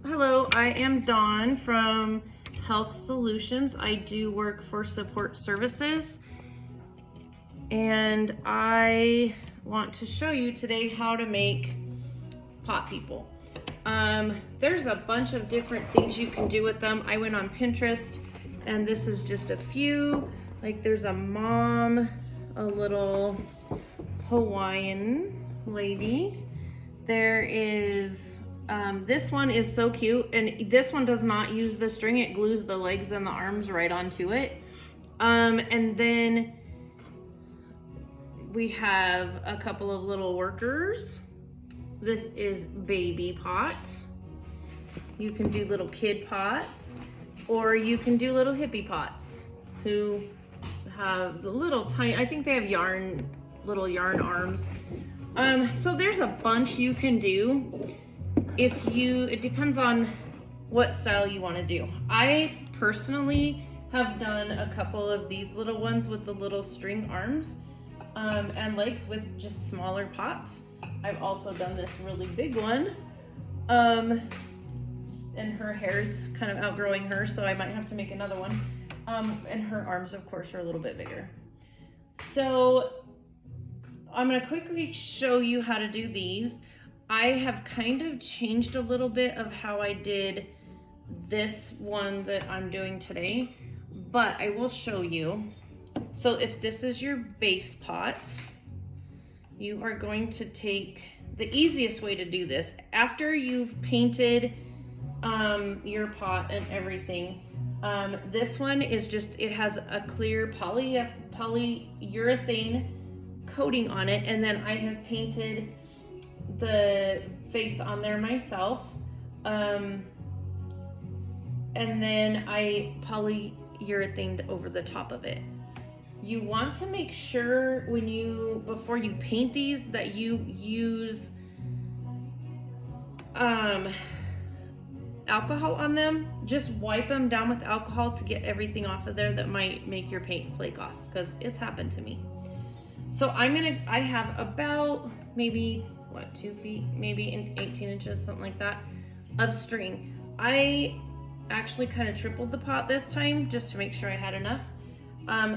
Hello, I am Dawn from Health Solutions. I do work for Support Services, and I want to show you today how to make pot people. There's a bunch of different things you can do with them. I went on Pinterest, and this is just a few. Like there's a mom, a little Hawaiian lady. There is this one is so cute, and this one does not use the string. It glues the legs and the arms right onto it. And then we have a couple of little workers. This is baby pot. You can do little kid pots, or you can do little hippie pots who have the little tiny, I think they have little yarn arms. So there's a bunch you can do. It depends on what style you want to do. I personally have done a couple of these little ones with the little string arms and legs with just smaller pots. I've also done this really big one. And her hair's kind of outgrowing her, so I might have to make another one. And her arms, of course, are a little bit bigger. So I'm gonna quickly show you how to do these. I have kind of changed a little bit of how I did this one that I'm doing today, but I will show you. So if this is your base pot, you are going to take the easiest way to do this. After you've painted your pot and everything, this one is just, it has a clear polyurethane coating on it, and then I have painted the face on there myself, and then I polyurethaned over the top of it. You want to make sure before you paint these that you use alcohol on them. Just wipe them down with alcohol to get everything off of there that might make your paint flake off, because it's happened to me. So I have about maybe 2 feet, maybe 18 inches, something like that, of string. I actually kind of tripled the pot this time just to make sure I had enough.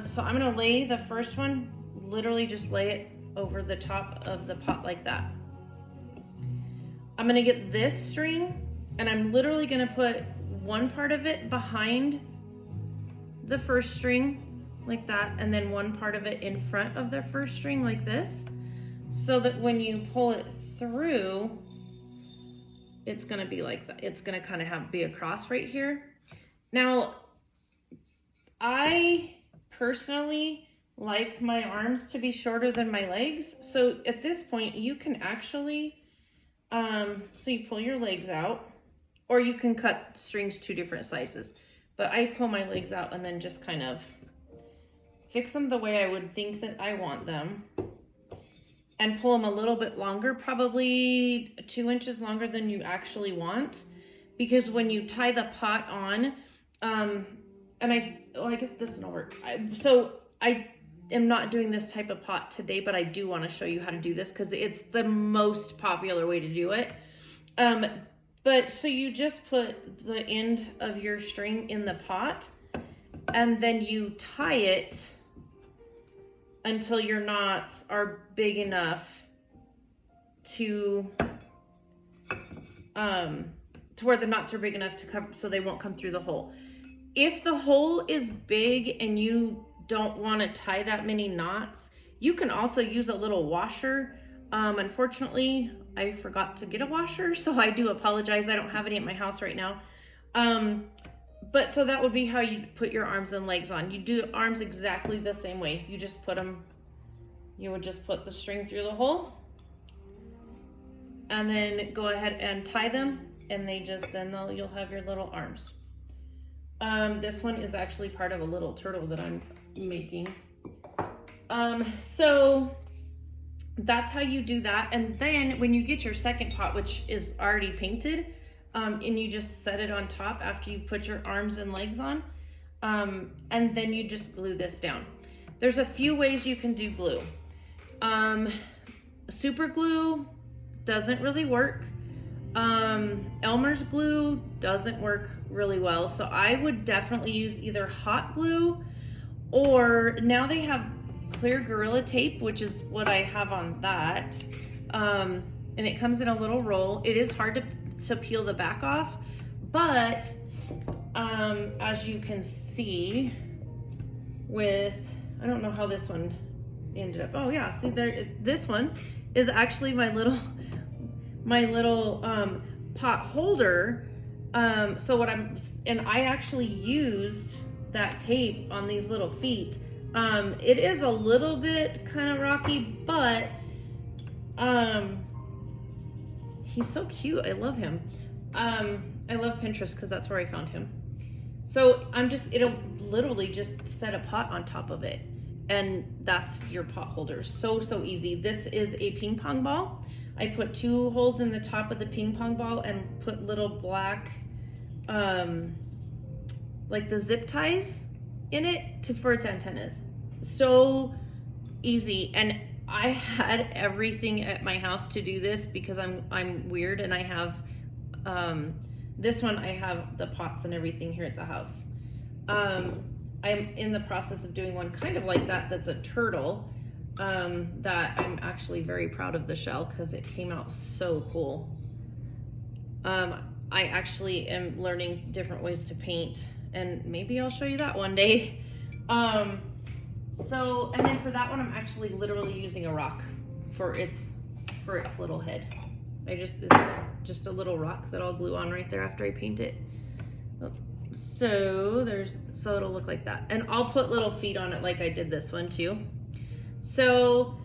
So I'm gonna lay the first one, literally just lay it over the top of the pot like that. I'm gonna get this string, and I'm literally gonna put one part of it behind the first string like that, and then one part of it in front of the first string like this, so that when you pull it through, it's gonna be like that. It's gonna kind of be a cross right here. Now, I personally like my arms to be shorter than my legs. So at this point, you can actually, so you pull your legs out, or you can cut strings 2 different sizes. But I pull my legs out and then just kind of fix them the way I would think that I want them, and pull them a little bit longer, probably 2 inches longer than you actually want, because when you tie the pot on, and I guess this will work. So I am not doing this type of pot today, but I do want to show you how to do this because it's the most popular way to do it. But so you just put the end of your string in the pot, and then you tie it until your knots are big enough to where the knots are big enough to cover, so they won't come through the hole. If the hole is big and you don't want to tie that many knots, you can also use a little washer. Unfortunately, I forgot to get a washer, so I do apologize. I don't have any at my house right now. But so that would be how you put your arms and legs on. You do arms exactly the same way. You just put them, you would just put the string through the hole, and then go ahead and tie them, and you'll have your little arms. This one is actually part of a little turtle that I'm making. So that's how you do that. And then when you get your second top, which is already painted, and you just set it on top after you put your arms and legs on, and then you just glue this down. There's a few ways you can do glue. Super glue doesn't really work. Elmer's glue doesn't work really well, so I would definitely use either hot glue, or now they have clear Gorilla Tape, which is what I have on that. And it comes in a little roll. It is hard to peel the back off, but as you can see with, I don't know how this one ended up. Oh yeah, see there, this one is actually my little pot holder. So I actually used that tape on these little feet. It is a little bit kind of rocky, but he's so cute. I love him. I love Pinterest because that's where I found him. So it'll literally just set a pot on top of it, and that's your pot holder. So easy. This is a ping pong ball. I put 2 holes in the top of the ping pong ball and put little black, like the zip ties in it for its antennas. So easy. And I had everything at my house to do this because I'm weird, and I have, this one, I have the pots and everything here at the house. I'm in the process of doing one kind of like that, that's a turtle, that I'm actually very proud of the shell because it came out so cool. I actually am learning different ways to paint, and maybe I'll show you that one day. And then for that one, I'm actually literally using a rock for its little head. It's just a little rock that I'll glue on right there after I paint it. So it'll look like that. And I'll put little feet on it like I did this one too. So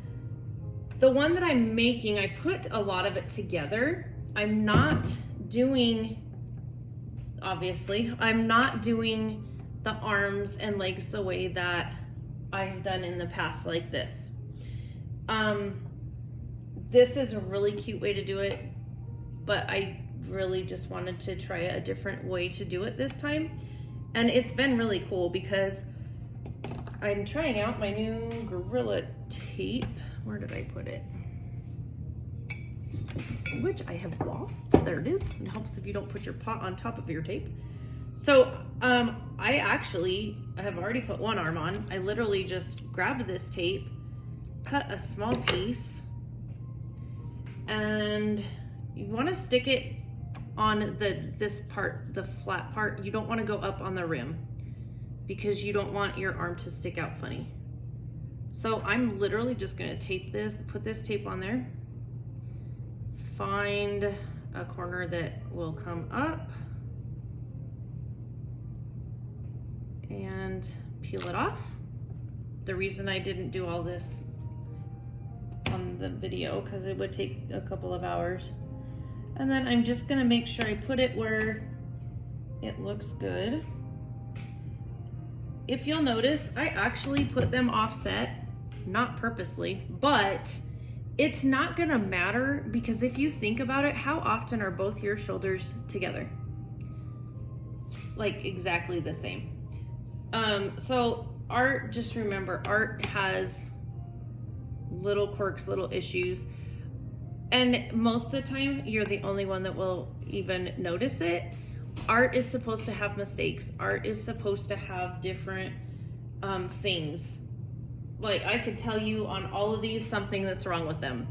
the one that I'm making, I put a lot of it together. I'm not doing the arms and legs the way that I have done in the past like this. This is a really cute way to do it, but I really just wanted to try a different way to do it this time. And it's been really cool because I'm trying out my new Gorilla Tape. Where did I put it? Which I have lost. There it is. It helps if you don't put your pot on top of your tape. So I have already put one arm on. I literally just grabbed this tape, cut a small piece, and you want to stick it on this part, the flat part. You don't want to go up on the rim because you don't want your arm to stick out funny. So I'm literally just going to put this tape on there, find a corner that will come up, and peel it off. The reason I didn't do all this on the video because it would take a couple of hours. And then I'm just gonna make sure I put it where it looks good. If you'll notice, I actually put them offset, not purposely, but it's not gonna matter because if you think about it, how often are both your shoulders together? Like exactly the same. So art, just remember, art has little quirks, little issues, and most of the time you're the only one that will even notice it. Art is supposed to have mistakes. Art is supposed to have different things. Like I could tell you on all of these something that's wrong with them.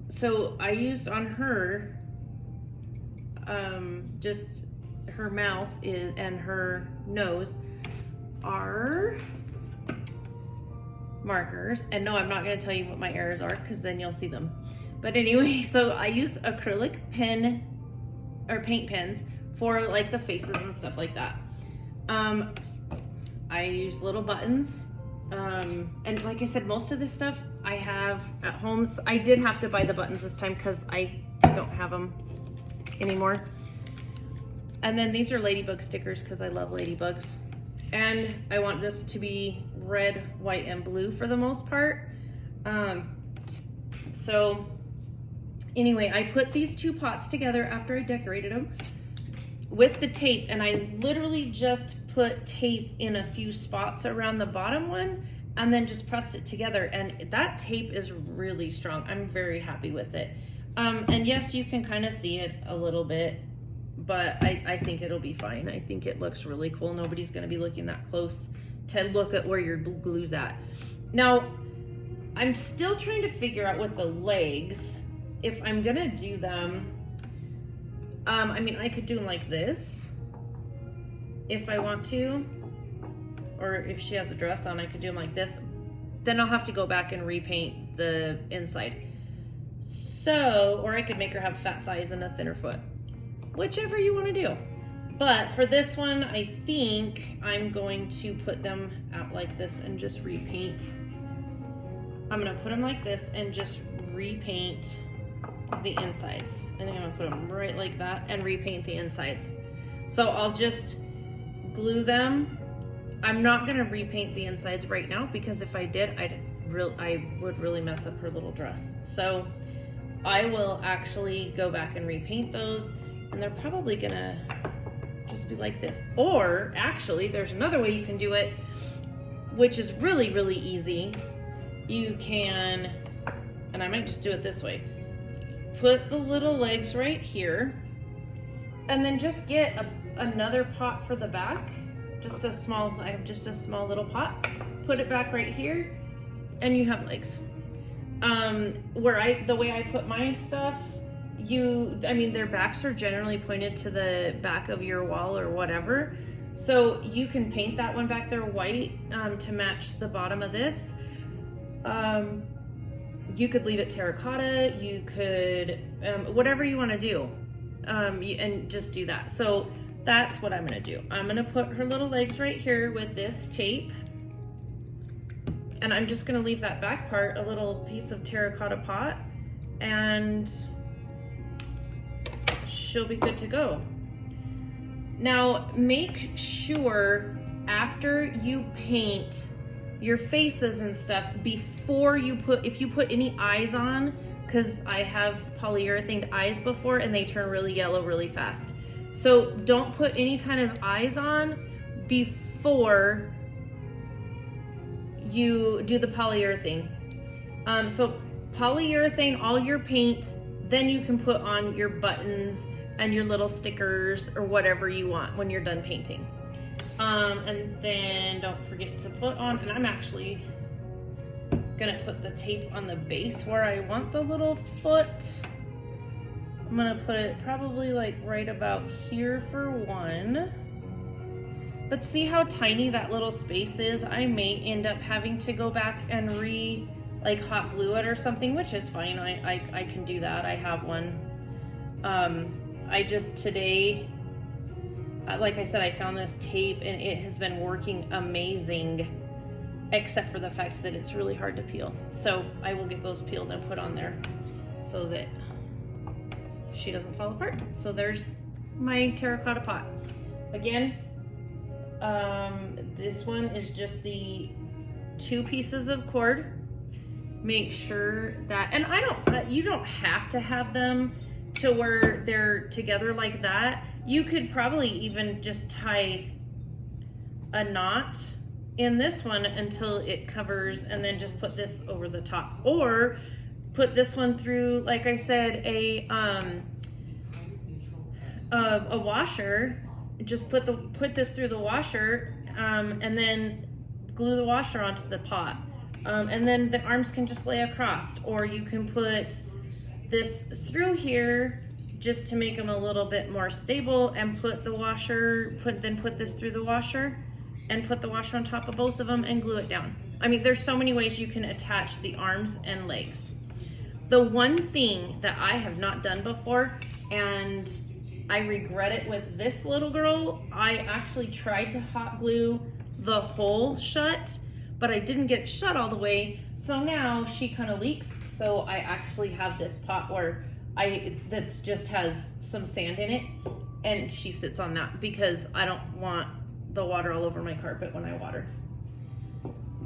So I used on her just her mouth and her nose are markers. And no, I'm not going to tell you what my errors are because then you'll see them. But anyway, so I use acrylic pen or paint pens for like the faces and stuff like that. I use little buttons. And like I said, most of this stuff I have at home. So I did have to buy the buttons this time because I don't have them anymore. And then these are ladybug stickers because I love ladybugs. And I want this to be red, white, and blue for the most part. So anyway, I put these 2 pots together after I decorated them with the tape, and I literally just put tape in a few spots around the bottom one and then just pressed it together. And that tape is really strong. I'm very happy with it. And yes, you can kind of see it a little bit, but I think it'll be fine. I think it looks really cool. Nobody's gonna be looking that close to look at where your glue's at. Now, I'm still trying to figure out with the legs, if I'm gonna do them, I mean, I could do them like this, if I want to, or if she has a dress on, I could do them like this. Then I'll have to go back and repaint the inside. So, or I could make her have fat thighs and a thinner foot, whichever you want to do. But for this one, I think I'm going to put them out like this and just repaint. I'm gonna put them like this and just repaint the insides. I think I'm gonna put them right like that and repaint the insides. So I'll just glue them. I'm not gonna repaint the insides right now because if I did, I would really mess up her little dress. So I will actually go back and repaint those, and they're probably gonna just be like this. Or actually, there's another way you can do it, which is really, really easy. You can, and I might just do it this way, put the little legs right here, and then just get another pot for the back. I have just a small little pot. Put it back right here, and you have legs. The way I put my stuff, their backs are generally pointed to the back of your wall or whatever. So you can paint that one back there white to match the bottom of this. You could leave it terracotta, you could, whatever you want to do, and just do that. So that's what I'm going to do. I'm going to put her little legs right here with this tape, and I'm just going to leave that back part a little piece of terracotta pot, and she'll be good to go. Now, make sure after you paint your faces and stuff, before if you put any eyes on, because I have polyurethane eyes before and they turn really yellow really fast. So don't put any kind of eyes on before you do the polyurethane. So polyurethane all your paint, then you can put on your buttons and your little stickers or whatever you want when you're done painting. And then don't forget to put on, and I'm actually gonna put the tape on the base where I want the little foot. I'm gonna put it probably like right about here for one. But see how tiny that little space is? I may end up having to go back and hot glue it or something, which is fine. I can do that. I have one. I just today, like I said, I found this tape and it has been working amazing, except for the fact that it's really hard to peel. So I will get those peeled and put on there so that she doesn't fall apart. So there's my terracotta pot. Again, this one is just the 2 pieces of cord. Make sure that, and you don't have to have them to where they're together like that. You could probably even just tie a knot in this one until it covers, and then just put this over the top, or put this one through, like I said, a washer. Just put this through the washer, and then glue the washer onto the pot, and then the arms can just lay across, or you can put this through here just to make them a little bit more stable, and put the washer, put this through the washer, and put the washer on top of both of them and glue it down. I mean, there's so many ways you can attach the arms and legs. The one thing that I have not done before, and I regret it with this little girl, I actually tried to hot glue the hole shut, but I didn't get it shut all the way. So now she kind of leaks. So I actually have this pot where that just has some sand in it, and she sits on that because I don't want the water all over my carpet when I water.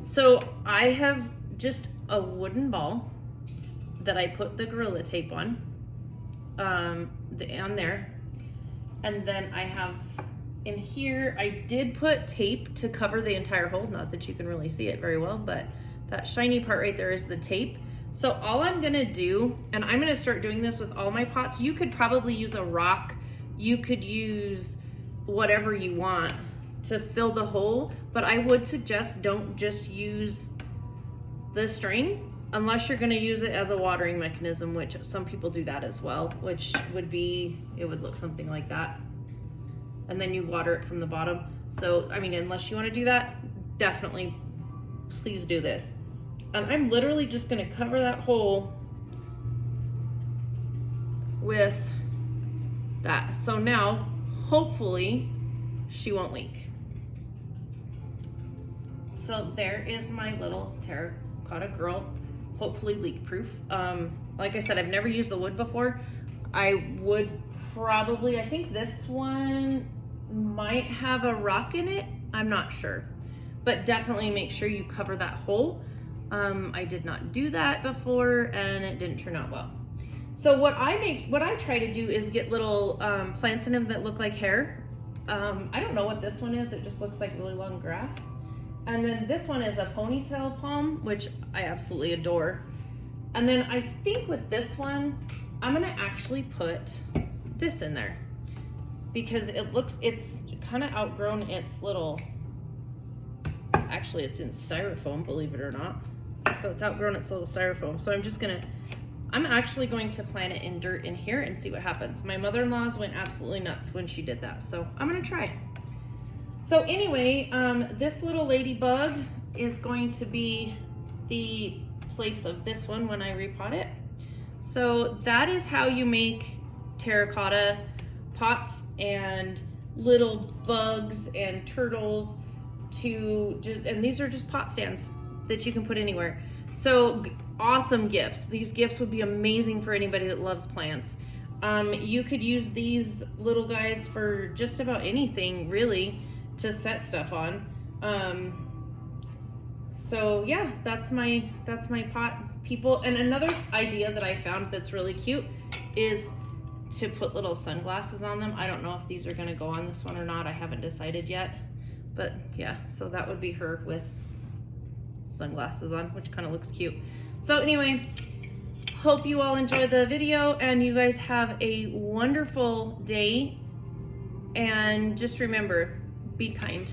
So I have just a wooden ball that I put the Gorilla Tape on there. And then I have in here, I did put tape to cover the entire hole. Not that you can really see it very well, but that shiny part right there is the tape. So all I'm gonna do, and I'm gonna start doing this with all my pots, you could probably use a rock, you could use whatever you want to fill the hole, but I would suggest don't just use the string unless you're gonna use it as a watering mechanism, which some people do that as well, which would be, it would look something like that. And then you water it from the bottom. So, I mean, unless you wanna do that, definitely, please do this. And I'm literally just gonna cover that hole with that. So now, hopefully, she won't leak. So there is my little terracotta girl, hopefully leak proof. Like I said, I've never used the wood before. I would probably, I think this one might have a rock in it. I'm not sure, but definitely make sure you cover that hole. I did not do that before and it didn't turn out well. So what I try to do is get little plants in them that look like hair. I don't know what this one is. It just looks like really long grass. And then this one is a ponytail palm, which I absolutely adore. And then I think with this one, I'm gonna actually put this in there because it's kind of outgrown its little, actually it's in styrofoam, believe it or not. So it's outgrown its little styrofoam. So I'm actually going to plant it in dirt in here and see what happens. My mother-in-law's went absolutely nuts when she did that. So I'm gonna try it. So anyway, this little ladybug is going to be the place of this one when I repot it. So that is how you make terracotta pots and little bugs and turtles and these are just pot stands that you can put anywhere. So awesome gifts. These gifts would be amazing for anybody that loves plants. You could use these little guys for just about anything really to set stuff on. So yeah, that's my pot people. And another idea that I found that's really cute is to put little sunglasses on them. I don't know if these are gonna go on this one or not. I haven't decided yet, but yeah, so that would be her with sunglasses on, which kind of looks cute. So anyway, hope you all enjoy the video and you guys have a wonderful day. And just remember, be kind.